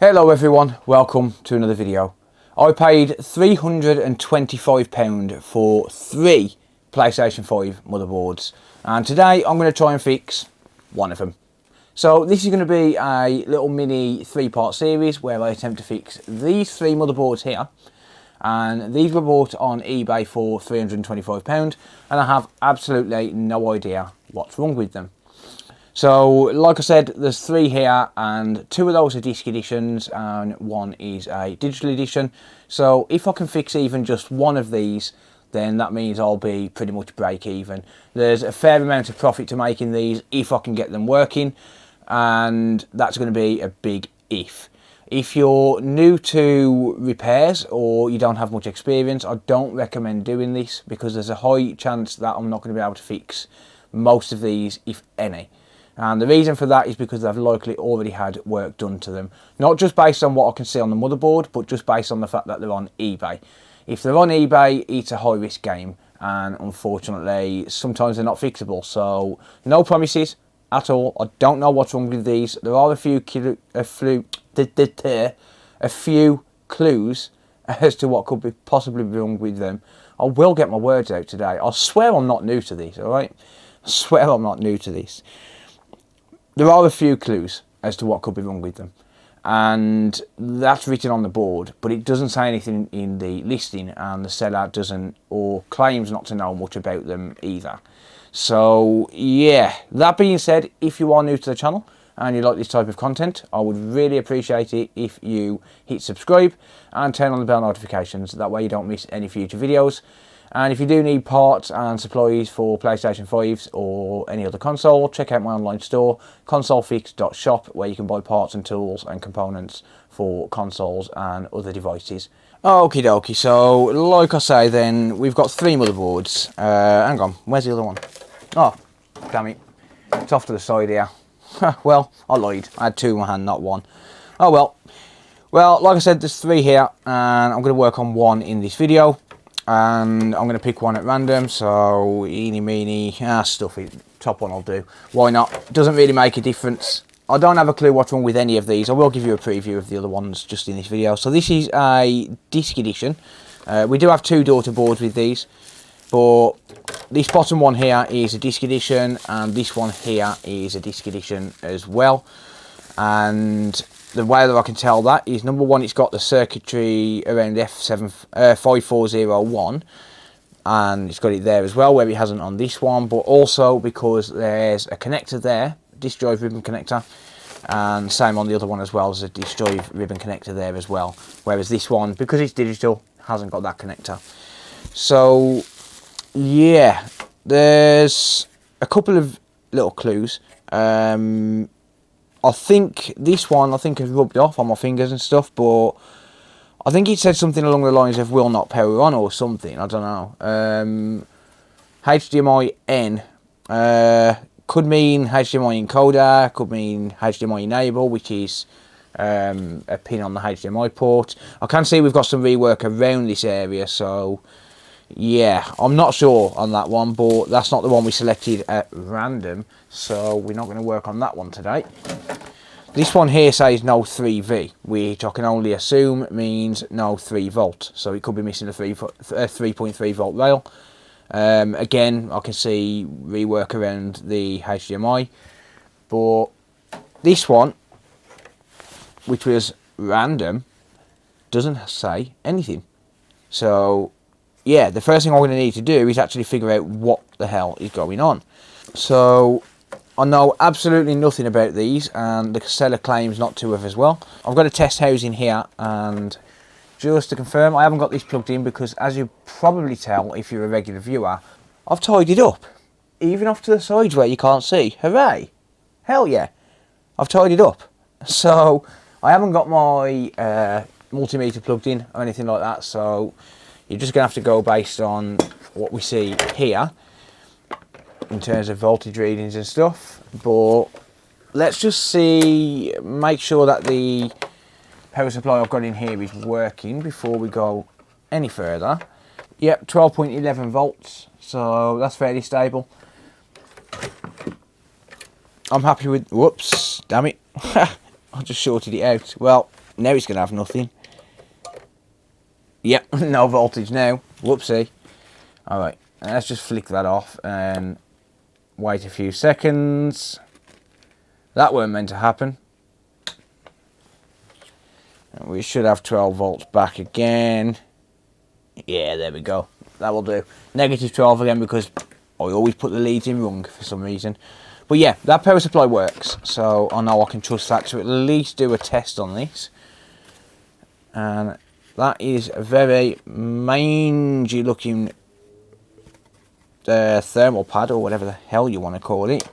Hello everyone, welcome to another video. I paid £325 for 3 PlayStation 5 motherboards, and today I'm going to try and fix one of them. So this is going to be a little mini 3-part series where I attempt to fix these 3 motherboards here, and these were bought on eBay for £325 and I have absolutely no idea what's wrong with them. So, like I said, there's 3 here, and 2 of those are disc editions, and 1 is a digital edition. So, if I can fix even just one of these, then that means I'll be pretty much break even. There's a fair amount of profit to make in these if I can get them working, and that's going to be a big if. If you're new to repairs or you don't have much experience, I don't recommend doing this because there's a high chance that I'm not going to be able to fix most of these, if any. And the reason for that is because they've likely already had work done to them. Not just based on what I can see on the motherboard, but just based on the fact that they're on eBay. If they're on eBay, it's a high risk game, and unfortunately, sometimes they're not fixable. So, no promises at all. I don't know what's wrong with these. There are a few clues as to what could be possibly wrong with them. I will get my words out today. I swear I'm not new to these, alright? I swear I'm not new to this. There are a few clues as to what could be wrong with them, and that's written on the board, but it doesn't say anything in the listing, and the seller doesn't or claims not to know much about them either. So yeah, that being said, if you are new to the channel and you like this type of content, I would really appreciate it if you hit subscribe and turn on the bell notifications. That way you don't miss any future videos. And if you do need parts and supplies for PlayStation 5s or any other console, check out my online store, consolefix.shop, where you can buy parts and tools and components for consoles and other devices. Okie dokie, so like I say then, we've got 3 motherboards. Hang on, where's the other one? Oh, damn it. It's off to the side here. Well, I lied. I had 2 in my hand, not 1. Oh well. Well, like I said, there's 3 here, and I'm going to work on 1 in this video. And I'm going to pick one at random, so eeny meeny, stuff it, top one I'll do. Why not? Doesn't really make a difference. I don't have a clue what's wrong with any of these. I will give you a preview of the other ones just in this video. So this is a disc edition. We do have 2 daughter boards with these, but this bottom one here is a disc edition, and this one here is a disc edition as well. And the way that I can tell that is, number 1, it's got the circuitry around F5401, and it's got it there as well, where it hasn't on this one, but also because there's a connector there, disk drive ribbon connector, and same on the other one as well, as a disk drive ribbon connector there as well, whereas this one, because it's digital, hasn't got that connector. So yeah, there's a couple of little clues. I think this one, has rubbed off on my fingers and stuff, but I think it said something along the lines of will not power on or something, I don't know. HDMI N could mean HDMI encoder, could mean HDMI enable, which is a pin on the HDMI port. I can see we've got some rework around this area, so yeah, I'm not sure on that one, but that's not the one we selected at random, so we're not going to work on that one today. This one here says no 3V, which I can only assume means no 3 volt, so it could be missing a 3.3 volt rail. Again, I can see rework around the HDMI, but this one, which was random, doesn't say anything. So yeah, the first thing I'm going to need to do is actually figure out what the hell is going on. So I know absolutely nothing about these, and the seller claims not to have as well. I've got a test housing here, and just to confirm, I haven't got this plugged in because, as you probably tell if you're a regular viewer, I've tied it up, even off to the sides where you can't see. Hooray! Hell yeah! I've tied it up. So I haven't got my multimeter plugged in or anything like that, so you're just going to have to go based on what we see here in terms of voltage readings and stuff. But let's just make sure that the power supply I've got in here is working before we go any further. Yep, 12.11 volts, so that's fairly stable. I'm happy with, whoops, damn it. I just shorted it out. Well, Now it's going to have nothing. Yep, no voltage now. Whoopsie. Alright, let's just flick that off and wait a few seconds. That weren't meant to happen. And we should have 12 volts back again. Yeah, there we go. That will do. Negative 12 again because I always put the leads in wrong for some reason. But yeah, that power supply works. So I know I can trust that to at least do a test on this. And that is a very mangy looking thermal pad, or whatever the hell you want to call it.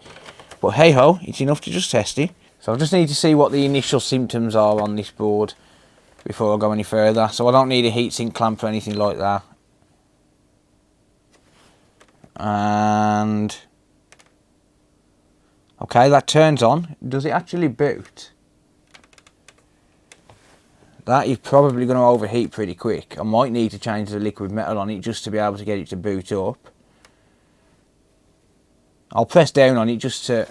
But hey ho, it's enough to just test it. So I just need to see what the initial symptoms are on this board before I go any further. So I don't need a heatsink clamp or anything like that. And okay, that turns on. Does it actually boot? That is probably going to overheat pretty quick. I might need to change the liquid metal on it just to be able to get it to boot up. I'll press down on it just to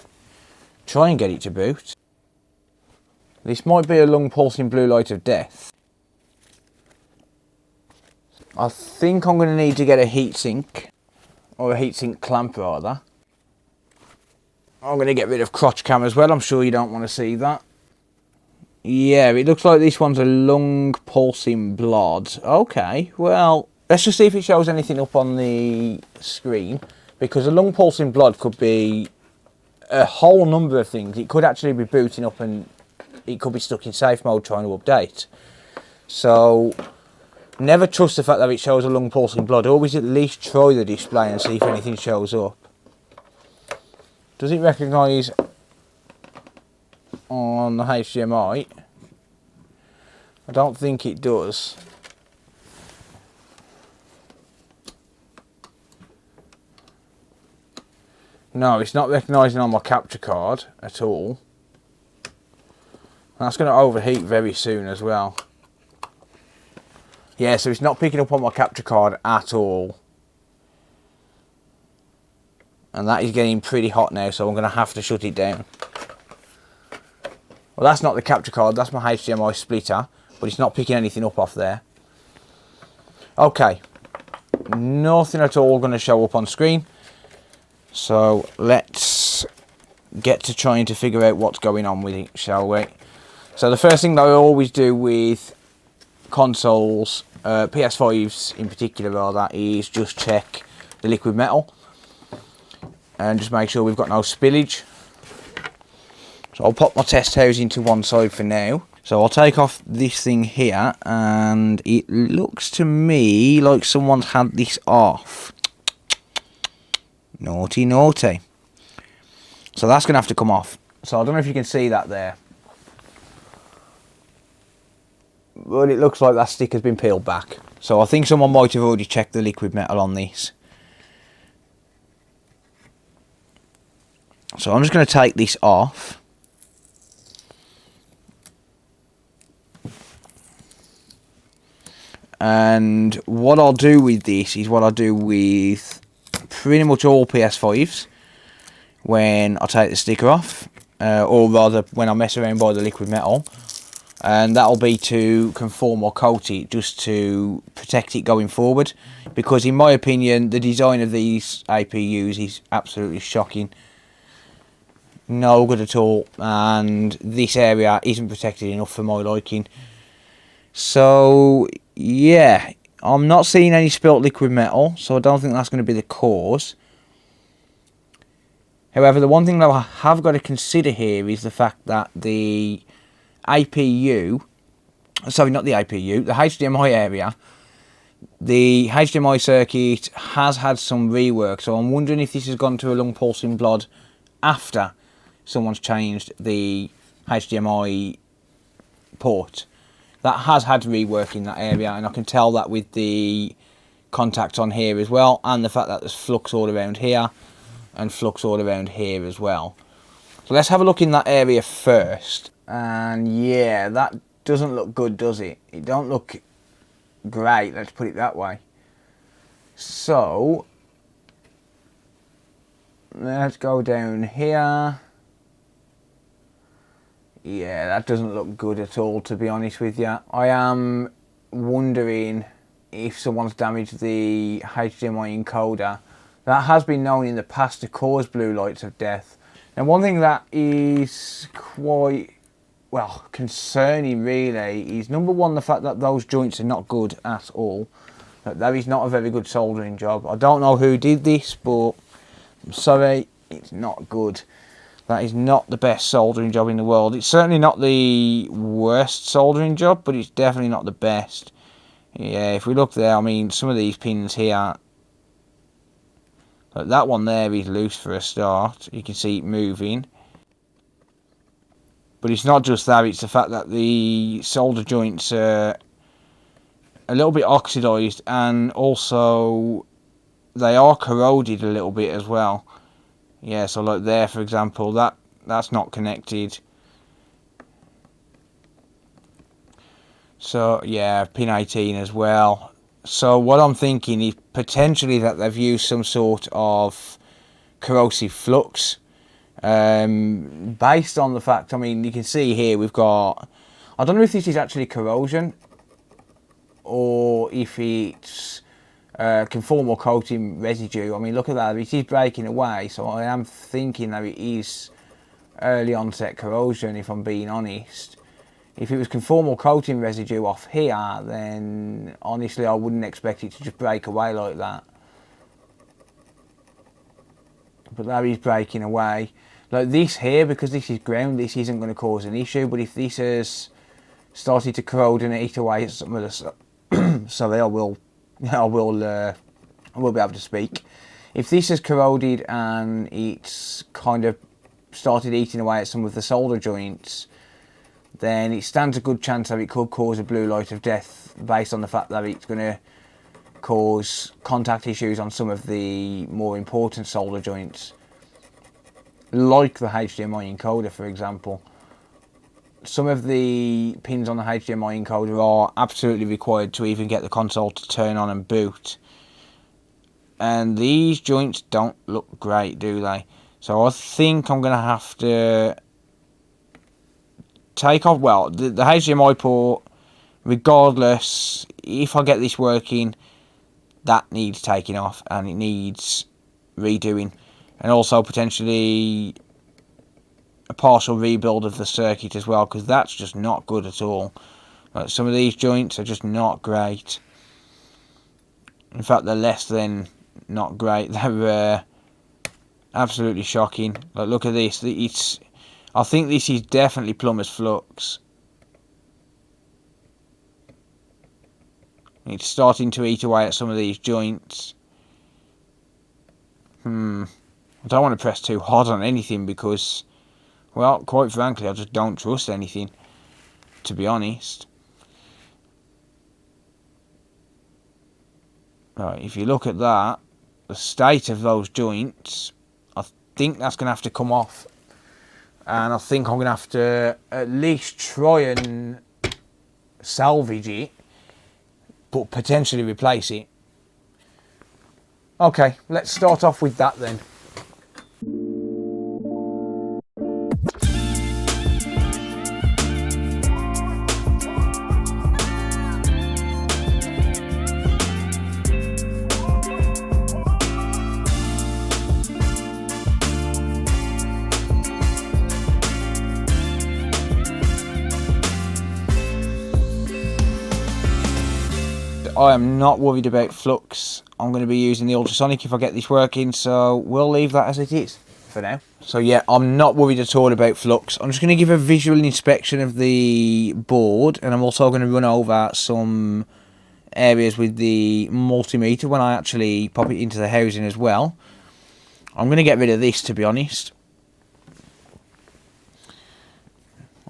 try and get it to boot. This might be a long pulsing blue light of death. I think I'm going to need to get a heatsink, or a heatsink clamp rather. I'm going to get rid of crotch cam as well. I'm sure you don't want to see that. Yeah, it looks like this one's a long pulsing blood. Okay, well, let's just see if it shows anything up on the screen. Because a long pulsing blood could be a whole number of things. It could actually be booting up and it could be stuck in safe mode trying to update. So never trust the fact that it shows a long pulsing blood. Always at least try the display and see if anything shows up. Does it recognise on the HDMI? I don't think it does. No, it's not recognising on my capture card at all. That's going to overheat very soon as well. Yeah, so it's not picking up on my capture card at all. And that is getting pretty hot now, so I'm going to have to shut it down. Well, that's not the capture card, that's my HDMI splitter, but it's not picking anything up off there. Okay, nothing at all going to show up on screen. So let's get to trying to figure out what's going on with it, shall we? So the first thing that I always do with consoles, PS5s in particular rather, is just check the liquid metal and just make sure we've got no spillage. So I'll pop my test housing to one side for now. So I'll take off this thing here, and it looks to me like someone's had this off. Naughty, naughty. So that's going to have to come off. So I don't know if you can see that there. But it looks like that sticker's been peeled back. So I think someone might have already checked the liquid metal on this. So I'm just going to take this off. And what I'll do with this is what I do with pretty much all PS5s when I take the sticker off, or rather when I mess around by the liquid metal, and that'll be to conform or coat it just to protect it going forward, because in my opinion the design of these APUs is absolutely shocking, no good at all, and this area isn't protected enough for my liking. So yeah, I'm not seeing any spilt liquid metal, so I don't think that's going to be the cause. However, the one thing that I have got to consider here is the fact that the APU, sorry, not the APU, the HDMI area, the HDMI circuit has had some rework, so I'm wondering if this has gone to a long pulsing blood after someone's changed the HDMI port. That has had rework in that area, and I can tell that with the contacts on here as well, and the fact that there's flux all around here and flux all around here as well. So let's have a look in that area first. And yeah, that doesn't look good, does it? It don't look great, let's put it that way. So let's go down here. Yeah, that doesn't look good at all, to be honest with you. I am wondering if someone's damaged the HDMI encoder. That has been known in the past to cause blue lights of death. Now, one thing that is quite, well, concerning really is, number one, the fact that those joints are not good at all. That is not a very good soldering job. I don't know who did this, but I'm sorry, it's not good. That is not the best soldering job in the world. It's certainly not the worst soldering job, but it's definitely not the best. Yeah, if we look there, I mean, some of these pins here, like that one there is loose for a start. You can see it moving. But it's not just that, it's the fact that the solder joints are a little bit oxidised, and also they are corroded a little bit as well. Yeah, so like there, for example, that's not connected. So yeah, pin 18 as well. So what I'm thinking is potentially that they've used some sort of corrosive flux. Based on the fact, I mean, you can see here we've got, I don't know if this is actually corrosion or if it's conformal coating residue. I mean, look at that, it is breaking away, so I am thinking that it is early onset corrosion, if I'm being honest. If it was conformal coating residue off here, then honestly I wouldn't expect it to just break away like that. But that is breaking away. Like this here, because this is ground, this isn't going to cause an issue, but if this has started to corrode and eat away at some of the... sorry, I will be able to speak. If this has corroded and it's kind of started eating away at some of the solder joints, then it stands a good chance that it could cause a blue light of death, based on the fact that it's going to cause contact issues on some of the more important solder joints, like the HDMI encoder, for example. Some of the pins on the HDMI encoder are absolutely required to even get the console to turn on and boot. And these joints don't look great, do they? So I think I'm going to have to take off, well, the HDMI port, regardless, if I get this working, that needs taking off and it needs redoing. And also potentially a partial rebuild of the circuit as well, because that's just not good at all. Like, some of these joints are just not great. In fact, they're less than not great. They're absolutely shocking. Like, look at this. I think this is definitely plumber's flux. It's starting to eat away at some of these joints. I don't want to press too hard on anything because, well, quite frankly, I just don't trust anything, to be honest. Right, if you look at that, the state of those joints, I think that's going to have to come off. And I think I'm going to have to at least try and salvage it, but potentially replace it. Okay, let's start off with that then. I am not worried about flux. I'm going to be using the Ultrasonic if I get this working, so we'll leave that as it is for now. So yeah, I'm not worried at all about flux. I'm just going to give a visual inspection of the board, and I'm also going to run over some areas with the multimeter when I actually pop it into the housing as well. I'm going to get rid of this, to be honest.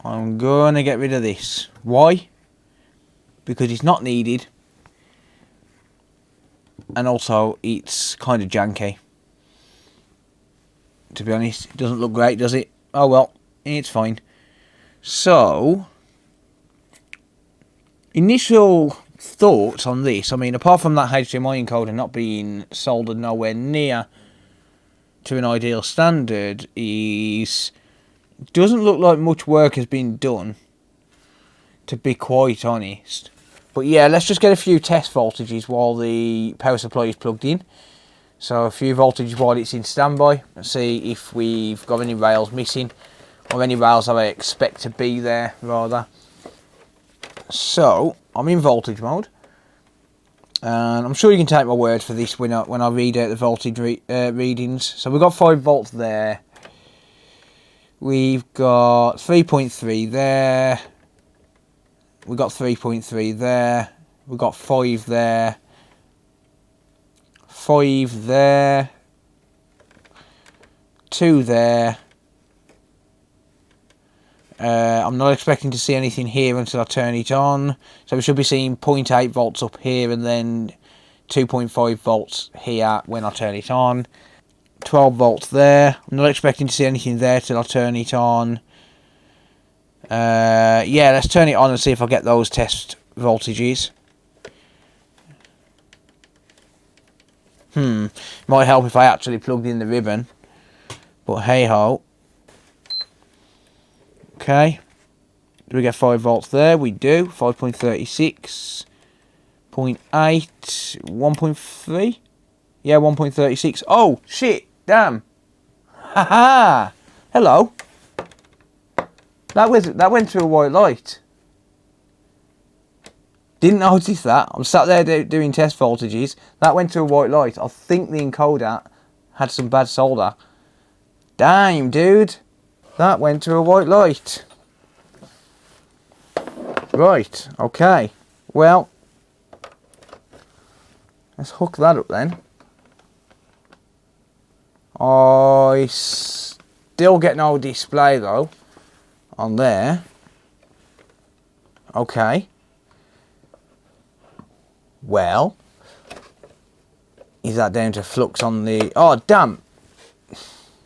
I'm going to get rid of this. Why? Because it's not needed. And also, it's kind of janky. To be honest, it doesn't look great, does it? Oh well, it's fine. So, initial thoughts on this, I mean, apart from that HDMI encoder not being soldered nowhere near to an ideal standard, is Doesn't look like much work has been done, to be quite honest. But yeah, let's just get a few test voltages while the power supply is plugged in. So a few voltages while it's in standby, and see if we've got any rails missing, or any rails that I expect to be there, rather. So, I'm in voltage mode. And I'm sure you can take my word for this when I read out the voltage readings. So we've got 5 volts there. We've got 3.3 there. We've got 3.3 there. We've got 5 there. 5 there. 2 there. I'm not expecting to see anything here until I turn it on. So we should be seeing 0.8 volts up here and then 2.5 volts here when I turn it on. 12 volts there. I'm not expecting to see anything there till I turn it on. Yeah, let's turn it on and see if I get those test voltages. Might help if I actually plugged in the ribbon. But hey ho. Okay, do we get 5 volts there? We do. 5.36, 0.8, 1.3. Yeah, 1.36. Oh shit! Damn. Haha. Hello. That went through a white light. Didn't notice that. I'm sat there doing test voltages. That went through a white light. I think the encoder had some bad solder. Damn, dude. That went to a white light. Right, okay. Well, let's hook that up then. I still get no display though on there. Okay. Well, is that down to flux on the... Oh, damn.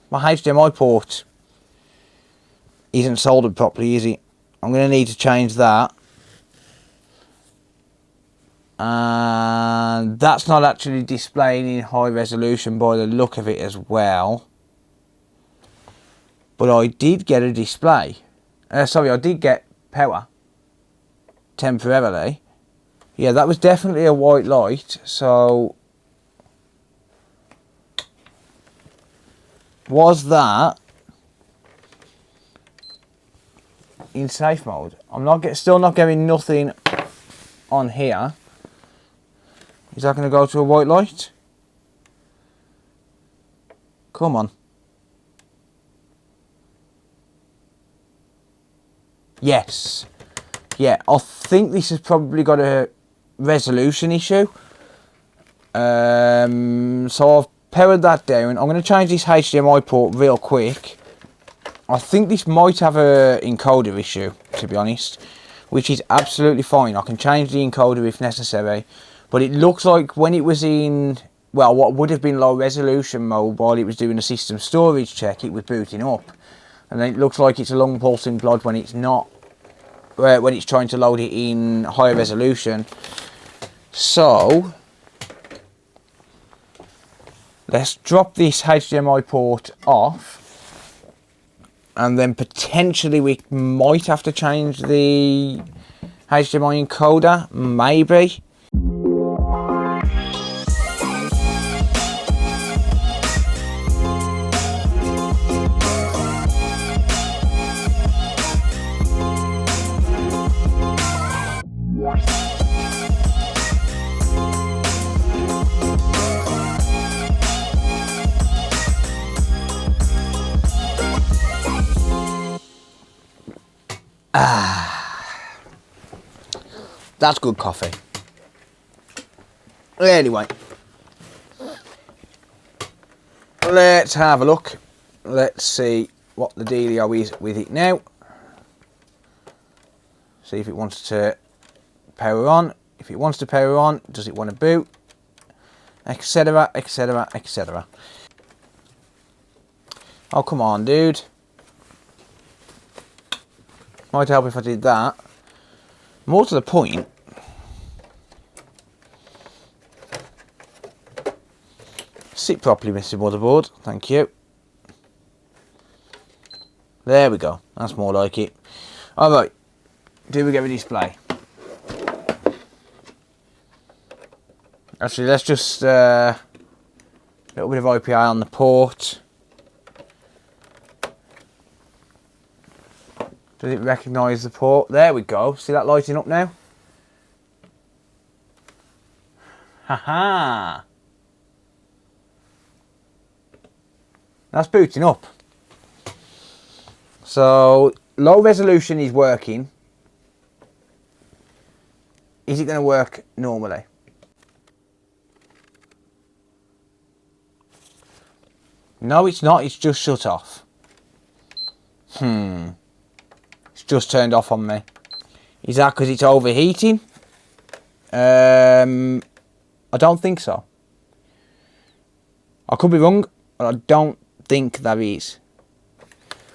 My HDMI port isn't soldered properly, is it? I'm going to need to change that. And that's not actually displaying in high resolution by the look of it as well. But I did get a display. Sorry, I did get power. Temporarily. Yeah, that was definitely a white light. So, was that in safe mode? I'm still not getting nothing on here. Is that going to go to a white light? Come on. Yes. Yeah, I think this has probably got a resolution issue. So I've powered that down. I'm going to change this HDMI port real quick. I think this might have a encoder issue, to be honest, which is absolutely fine. I can change the encoder if necessary, but it looks like when it was in, well, what would have been low resolution mode while it was doing a system storage check, it was booting up, and then it looks like it's a long pulsing blood when it's not, when it's trying to load it in higher resolution. So let's drop this HDMI port off. And then potentially we might have to change the HDMI encoder, maybe. That's good coffee. Anyway, let's have a look. Let's see what the dealio is with it now. See if it wants to power on. If it wants to power on, does it want to boot? Etc, etc, etc. Oh, come on, dude. Might help if I did that. More to the point, sit properly, Mr. Motherboard. Thank you. There we go. That's more like it. Alright. Do we get a display? Actually, let's just a little bit of IPA on the port. Does it recognise the port? There we go. See that lighting up now? Haha! That's booting up. So, low resolution is working. Is it going to work normally? No, it's not. It's just shut off. It's just turned off on me. Is that because it's overheating? I don't think so. I could be wrong, but I don't think there is.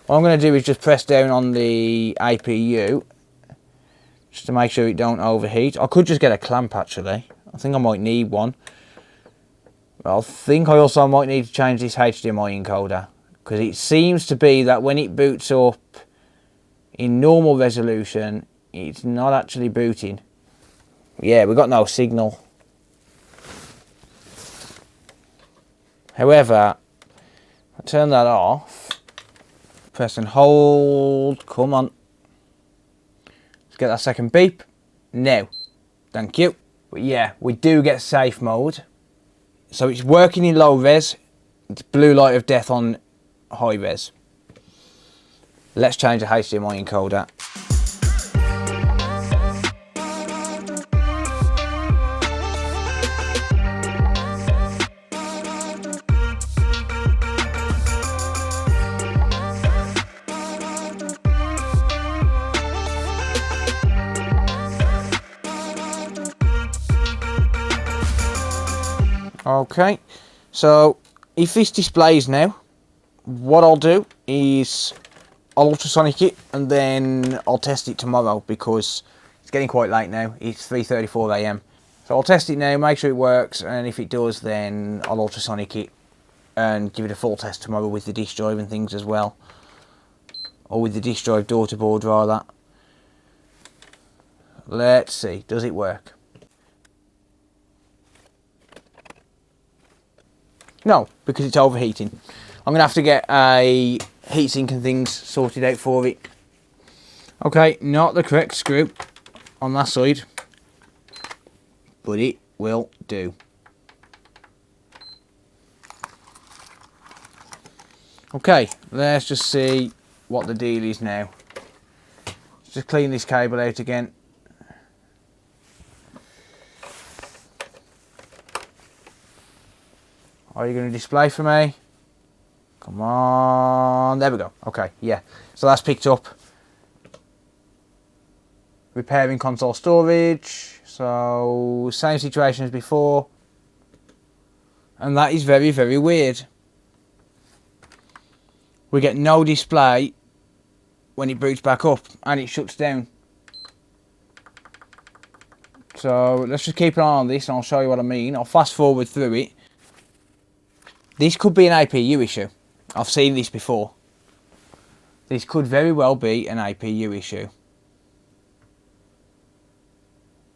What I'm going to do is just press down on the APU just to make sure it don't overheat. I could just get a clamp actually. I think I might need one. But I think I also might need to change this HDMI encoder, because it seems to be that when it boots up in normal resolution, it's not actually booting. Yeah, we've got no signal. However, I turn that off, press and hold, come on. Let's get that second beep. Now, thank you. But yeah, we do get safe mode. So it's working in low res, it's blue light of death on high res. Let's change the HDMI encoder. Okay, so if this displays now, what I'll do is I'll ultrasonic it and then I'll test it tomorrow, because it's getting quite late now. It's 3:34 AM. So I'll test it now, make sure it works, and if it does, then I'll ultrasonic it and give it a full test tomorrow with the disk drive and things as well. Or with the disk drive daughter board rather. Let's see, does it work? No, because it's overheating. I'm going to have to get a heatsink and things sorted out for it. Okay, not the correct screw on that side, but it will do. Okay, let's just see what the deal is now. Let's just clean this cable out again. Are you going to display for me? Come on. There we go. Okay, yeah. So that's picked up. Repairing console storage. So, same situation as before. And that is very, very weird. We get no display when it boots back up and it shuts down. So, let's just keep an eye on this and I'll show you what I mean. I'll fast forward through it. This could be an APU issue. I've seen this before. This could very well be an APU issue.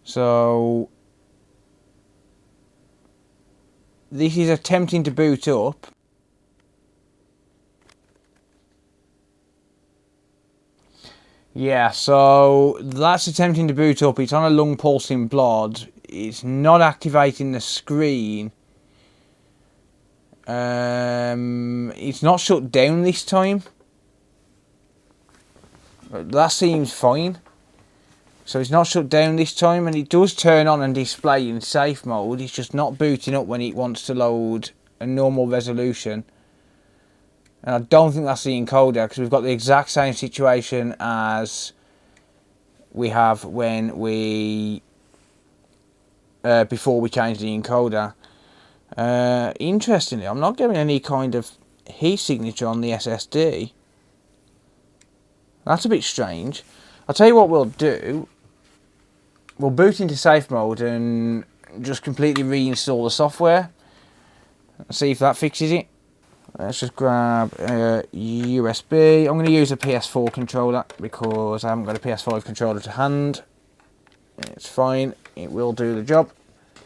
So, this is attempting to boot up. Yeah, so that's attempting to boot up. It's on a long pulsing blood. It's not activating the screen. It's not shut down this time. That seems fine. So it's not shut down this time, and it does turn on and display in safe mode. It's just not booting up when it wants to load a normal resolution. And I don't think that's the encoder, because we've got the exact same situation as we have when we before we changed the encoder. Interestingly, I'm not getting any kind of heat signature on the SSD. That's a bit strange. I'll tell you what we'll do. We'll boot into safe mode and just completely reinstall the software. See if that fixes it. Let's just grab a USB. I'm going to use a PS4 controller because I haven't got a PS5 controller to hand. It's fine, it will do the job.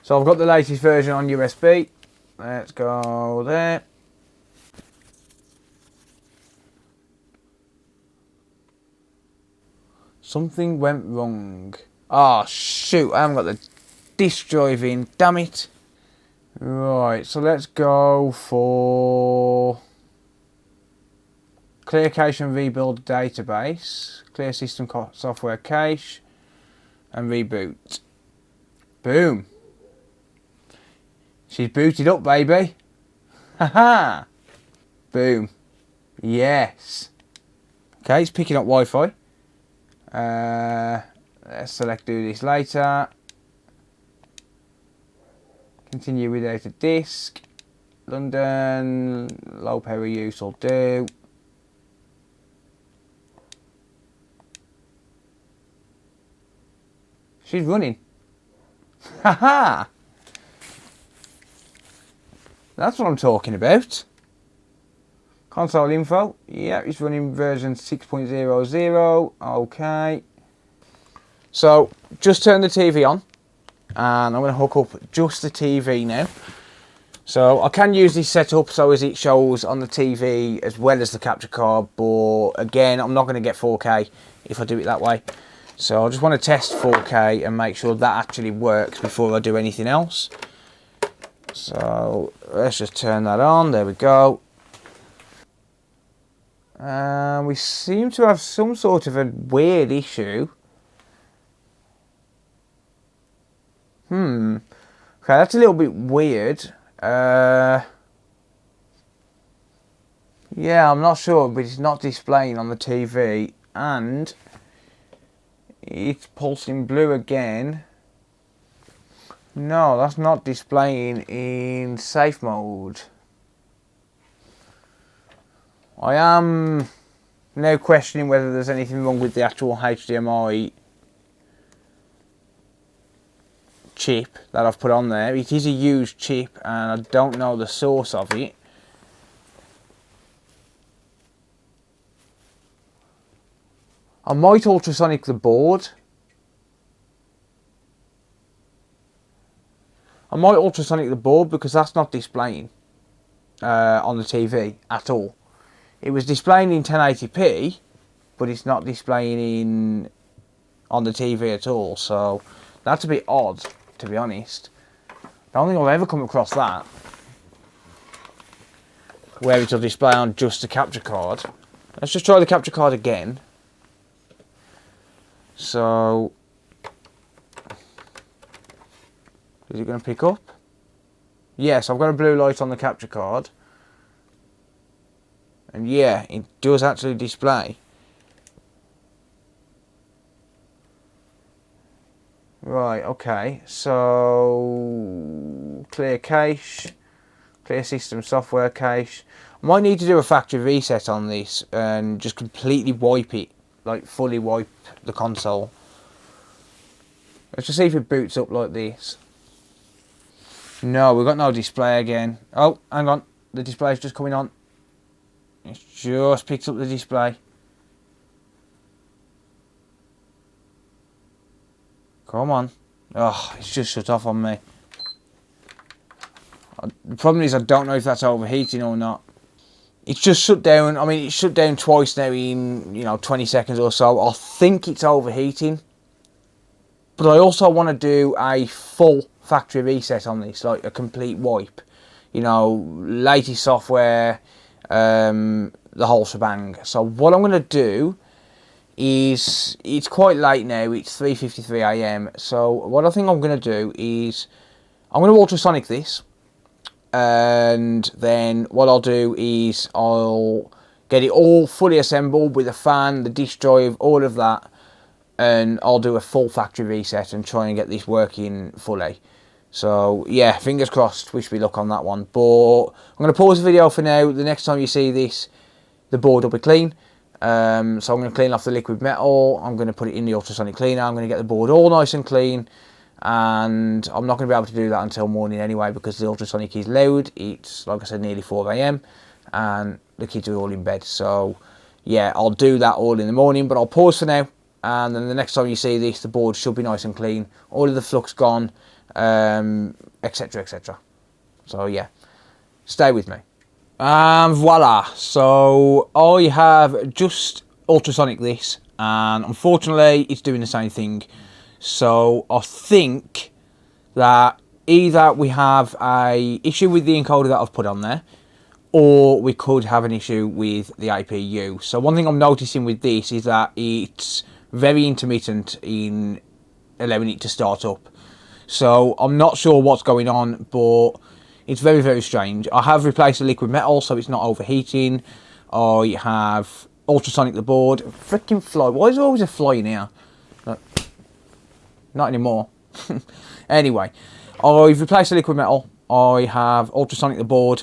So I've got the latest version on USB. Let's go there. Something went wrong. Oh shoot, I haven't got the disk drive in, damn it. Right, so let's go for clear cache and rebuild database, clear system software cache, and reboot. Boom. She's booted up, baby. Haha. Boom. Yes. Okay, it's picking up Wi-Fi. Let's select do this later. Continue without a disk. London, low power use will do. She's running. Haha! That's what I'm talking about. Console info. Yeah, it's running version 6.00. Okay. So, just turn the TV on. And I'm going to hook up just the TV now. So, I can use this setup so as it shows on the TV as well as the capture card. But, again, I'm not going to get 4K if I do it that way. So I just want to test 4K and make sure that actually works before I do anything else. So let's just turn that on. There we go. We seem to have some sort of a weird issue. Okay, that's a little bit weird. Yeah, I'm not sure, but it's not displaying on the TV. And it's pulsing blue again. No, that's not displaying in safe mode. I am now questioning whether there's anything wrong with the actual HDMI chip that I've put on there. It is a used chip and I don't know the source of it. I might ultrasonic the board. I might ultrasonic the board because that's not displaying on the TV at all. It was displaying in 1080p, but it's not displaying on the TV at all. So that's a bit odd, to be honest. I don't think I've ever come across that, where it'll display on just the capture card. Let's just try the capture card again. So, is it going to pick up? Yes, I've got a blue light on the capture card. And yeah, it does actually display. Right, okay. So, clear cache, clear system software cache. I might need to do a factory reset on this and just completely wipe it. Like fully wipe the console. Let's just see if it boots up like this. No, we've got no display again. Oh, hang on. The display's just coming on. It's just picked up the display. Come on. Oh, it's just shut off on me. The problem is I don't know if that's overheating or not. It's just shut down. I mean, it's shut down twice now in, 20 seconds or so. I think it's overheating. But I also want to do a full factory reset on this, like a complete wipe. Latest software, the whole shebang. So what I'm going to do is, it's quite late now. It's 3:53 AM. So what I think I'm going to do is, I'm going to ultrasonic this. And then what I'll do is I'll get it all fully assembled with a fan, the disk drive, all of that, and I'll do a full factory reset and try and get this working fully. So yeah, fingers crossed, wish me luck on that one. But I'm going to pause the video for now. The next time you see this, the board will be clean. So I'm going to clean off the liquid metal, I'm going to put it in the ultrasonic cleaner, I'm going to get the board all nice and clean. And I'm not going to be able to do that until morning anyway because the ultrasonic is loud. It's, like I said, nearly 4 AM. and the kids are all in bed. So yeah, I'll do that all in the morning, but I'll pause for now, and then the next time you see this, the board should be nice and clean, all of the flux gone, etc, etc. So yeah, stay with me. And voila, so I have just ultrasonic this, and unfortunately it's doing the same thing. So I think that either we have a issue with the encoder that I've put on there, or we could have an issue with the APU. So one thing I'm noticing with this is that it's very intermittent in allowing it to start up. So I'm not sure what's going on, but it's very, very strange. I have replaced the liquid metal so it's not overheating. I have ultrasonic the board. Freaking fly. Why is there always a fly in here? Not anymore. Anyway, I've replaced the liquid metal. I have ultrasonic the board,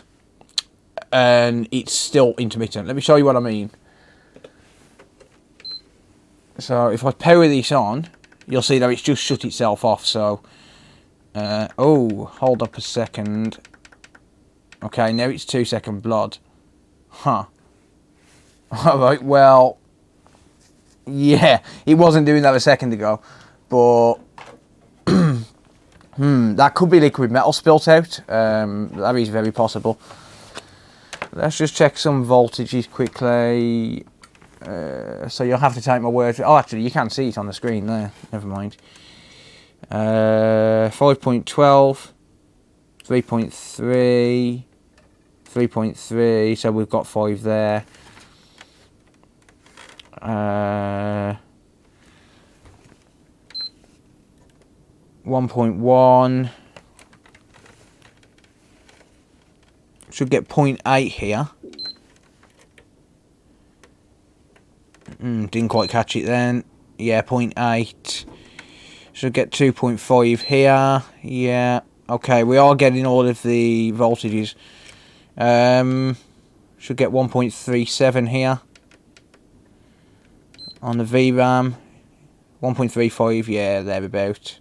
and it's still intermittent. Let me show you what I mean. So if I power this on, you'll see that it's just shut itself off. So, oh, hold up a second. Okay, now it's 2 second blood. Huh. Alright, well, yeah, it wasn't doing that a second ago, but that could be liquid metal spilt out. That is very possible. Let's just check some voltages quickly. So you'll have to take my word for it. Oh, actually, you can see it on the screen there. Never mind. 5.12, 3.3, 3.3. So we've got 5 there. 1.1. Should get 0.8 here. Didn't quite catch it then. Yeah, 0.8. Should get 2.5 here. Yeah. Okay, we are getting all of the voltages. Should get 1.37 here. On the VRAM. 1.35, yeah, thereabout.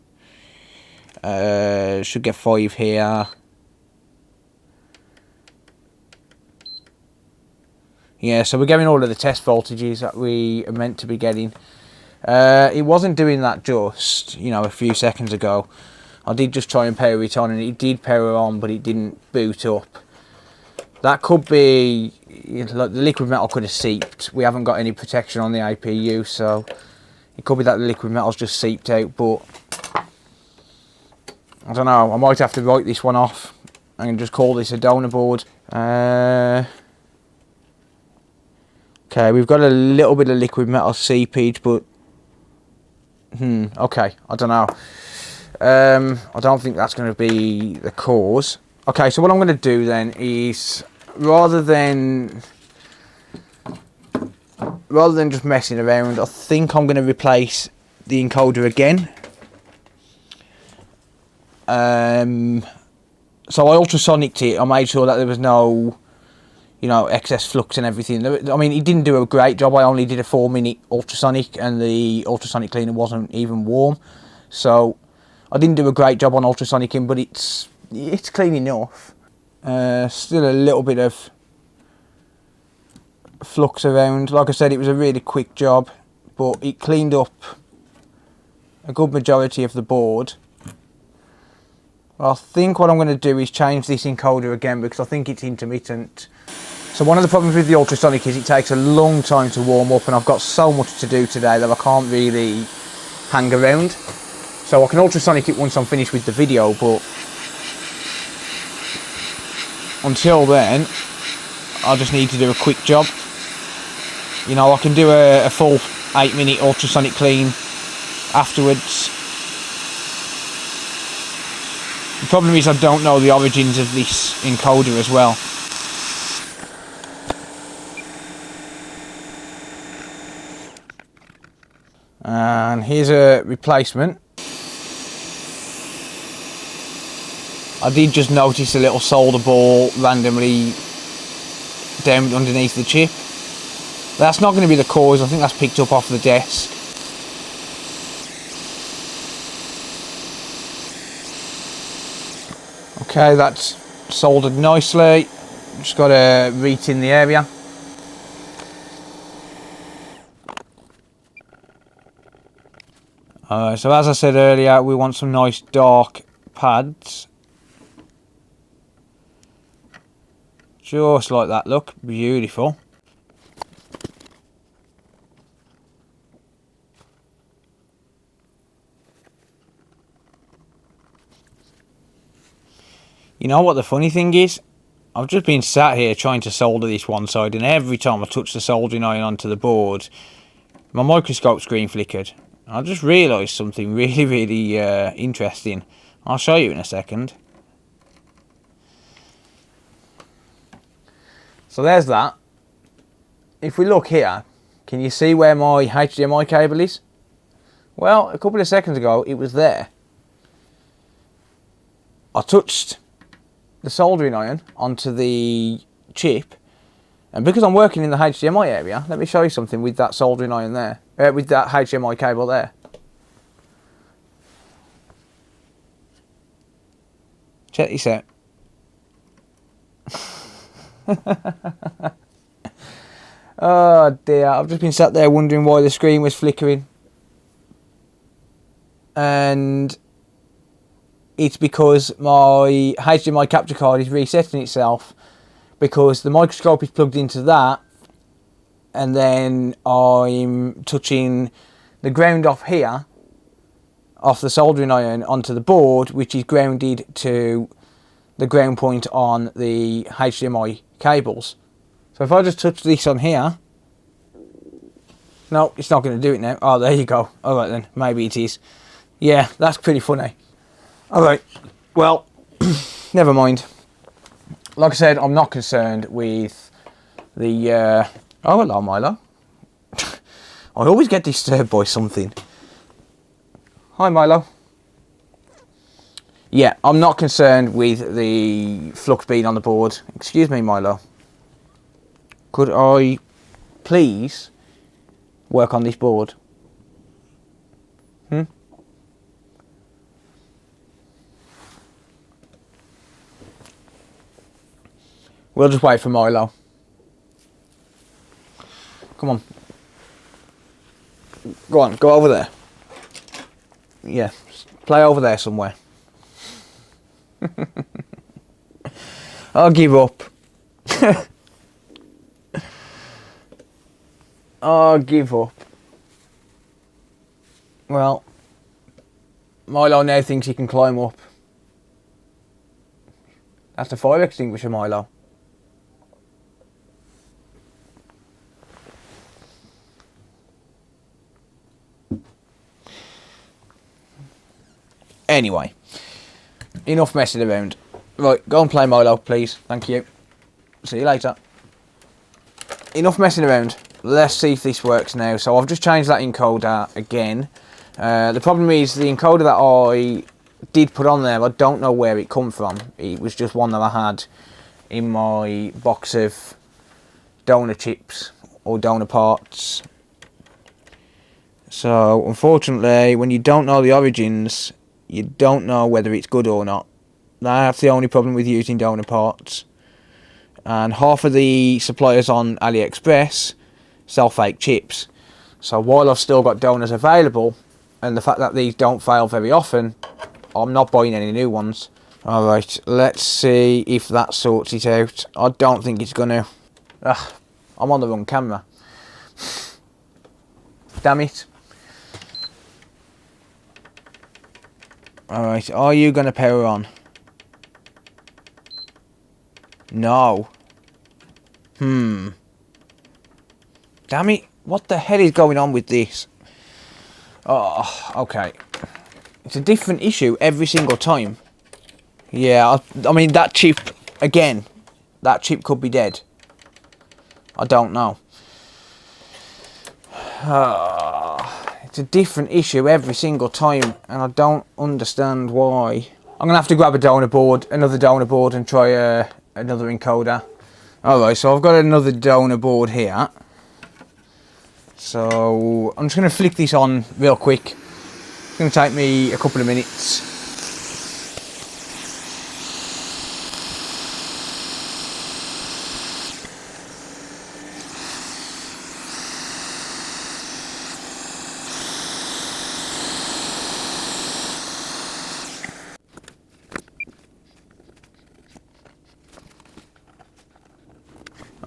Should get 5 here. Yeah, so we're getting all of the test voltages that we are meant to be getting. It wasn't doing that just, you know, a few seconds ago. I did just try and power it on, and it did power on, but it didn't boot up. That could be, like, the liquid metal could have seeped. We haven't got any protection on the APU, so it could be that the liquid metal's just seeped out, but I don't know. I might have to write this one off and just call this a donor board. Okay, we've got a little bit of liquid metal seepage, but okay, I don't know. I don't think that's going to be the cause. Okay, so what I'm going to do then is, rather than just messing around, I think I'm going to replace the encoder again. So I ultrasonicked it. I made sure that there was no, you know, excess flux and everything. I mean, he didn't do a great job. I only did a 4-minute ultrasonic, and the ultrasonic cleaner wasn't even warm. So I didn't do a great job on ultrasonicking, but it's clean enough. Still a little bit of flux around. Like I said, it was a really quick job, but it cleaned up a good majority of the board. I think what I'm going to do is change this encoder again, because I think it's intermittent. So one of the problems with the ultrasonic is it takes a long time to warm up, and I've got so much to do today that I can't really hang around. So I can ultrasonic it once I'm finished with the video, but until then, I just need to do a quick job. You know, I can do a full 8-minute ultrasonic clean afterwards. The problem is I don't know the origins of this encoder as well. And here's a replacement. I did just notice a little solder ball randomly down underneath the chip. That's not going to be the cause. I think that's picked up off the desk. Okay, that's soldered nicely. Just got to re-tin the area. So as I said earlier, we want some nice dark pads. Just like that, look, beautiful. You know what the funny thing is? I've just been sat here trying to solder this one side, and every time I touch the soldering iron onto the board, my microscope screen flickered. I just realised something really interesting. I'll show you in a second. So there's that. If we look here, can you see where my HDMI cable is? Well, a couple of seconds ago it was there. I touched the soldering iron onto the chip, and because I'm working in the HDMI area, let me show you something with that soldering iron there, with that HDMI cable there. Check this out. Oh dear, I've just been sat there wondering why the screen was flickering, and it's because my HDMI capture card is resetting itself, because the microscope is plugged into that, and then I'm touching the ground off here, off the soldering iron onto the board, which is grounded to the ground point on the HDMI cables. So if I just touch this on here, no, it's not going to do it now. Oh, there you go. Alright then, maybe it is. Yeah, that's pretty funny. Alright, well, never mind. Like I said, I'm not concerned with the... Oh, hello, Milo. I always get disturbed by something. Hi, Milo. Yeah, I'm not concerned with the flux being on the board. Excuse me, Milo. Could I please work on this board? We'll just wait for Milo. Come on. Go on, go over there. Yeah, play over there somewhere. I'll give up. I'll give up. Well, Milo now thinks he can climb up. That's the fire extinguisher, Milo. Anyway, enough messing around. Right, go and play Milo, please. Thank you. See you later. Enough messing around. Let's see if this works now. So I've just changed that encoder again. The problem is the encoder that I did put on there, I don't know where it come from. It was just one that I had in my box of donor chips or donor parts. So unfortunately, when you don't know the origins, you don't know whether it's good or not. That's the only problem with using donor parts. And half of the suppliers on AliExpress sell fake chips. So while I've still got donors available, and the fact that these don't fail very often, I'm not buying any new ones. Alright, let's see if that sorts it out. I don't think it's gonna. I'm on the wrong camera. Damn it. Alright, are you gonna power on? No. Damn it. What the hell is going on with this? Oh, okay. It's a different issue every single time. Yeah, I mean, that chip, again, that chip could be dead. I don't know. It's a different issue every single time, and I don't understand why. I'm going to have to grab a donor board, another donor board, and try another encoder. Alright, so I've got another donor board here. So I'm just going to flick this on real quick. It's going to take me a couple of minutes.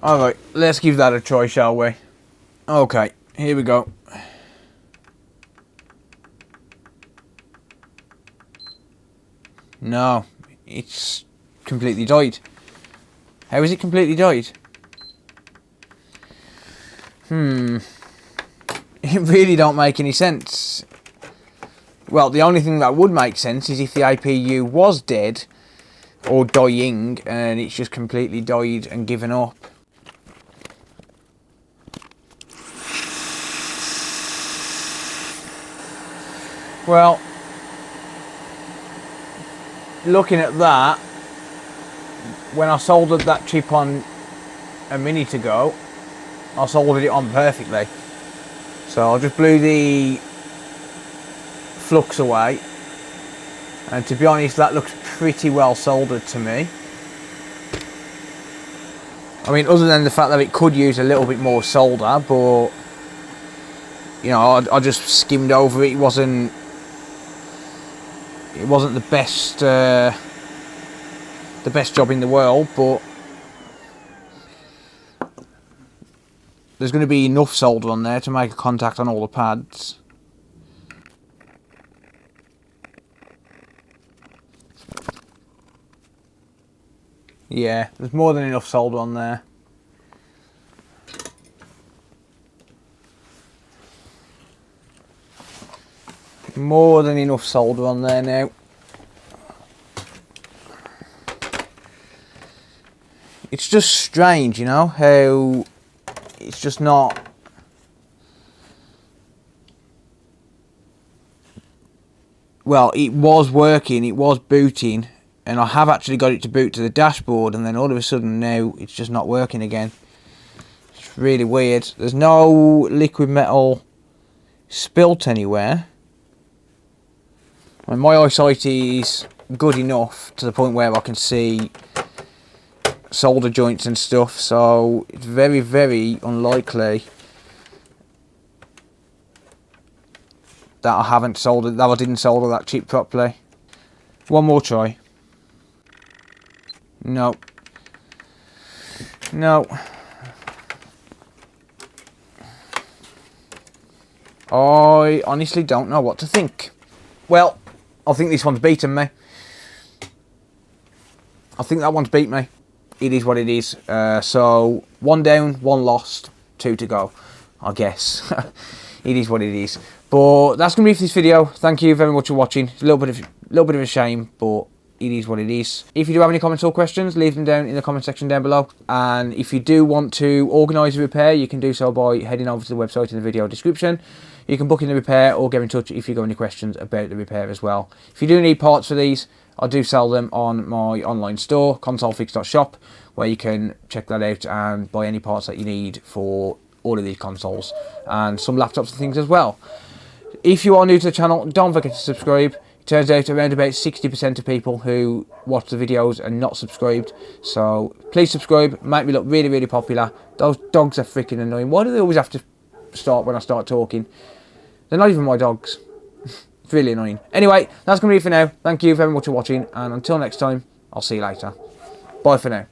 Alright, let's give that a try, shall we? Okay, here we go. No, it's completely died. How is it completely died? It really don't make any sense. Well, the only thing that would make sense is if the APU was dead or dying and it's just completely died and given up. Well, looking at that, when I soldered that chip on a minute ago, I soldered it on perfectly. So I just blew the flux away, and to be honest, that looks pretty well soldered to me. I mean, other than the fact that it could use a little bit more solder, but you know, I just skimmed over it. It wasn't the best job in the world, but there's going to be enough solder on there to make a contact on all the pads. Yeah, there's more than enough solder on there. More than enough solder on there now. It's just strange, you know, how it's just not... Well, it was working, it was booting, and I have actually got it to boot to the dashboard, and then all of a sudden now it's just not working again. It's really weird. There's no liquid metal spilt anywhere. I mean, my eyesight is good enough to the point where I can see solder joints and stuff, so it's very, very unlikely that I didn't solder that chip properly. One more try. No. No. I honestly don't know what to think. Well, I think this one's beaten me. I think that one's beat me. It is what it is. So, 1 down, 1 lost, 2 to go, I guess. It is what it is. But that's going to be for this video. Thank you very much for watching. It's a little bit of a shame, but it is what it is. If you do have any comments or questions, leave them down in the comment section down below. And if you do want to organise a repair, you can do so by heading over to the website in the video description. You can book in the repair or get in touch if you've got any questions about the repair as well. If you do need parts for these, I do sell them on my online store, consolefix.shop, where you can check that out and buy any parts that you need for all of these consoles and some laptops and things as well. If you are new to the channel, don't forget to subscribe. It turns out around about 60% of people who watch the videos are not subscribed, so please subscribe, make me look really, really popular. Those dogs are freaking annoying. Why do they always have to start when I start talking? They're not even my dogs. It's really annoying. Anyway, that's going to be it for now. Thank you very much for watching, and until next time, I'll see you later. Bye for now.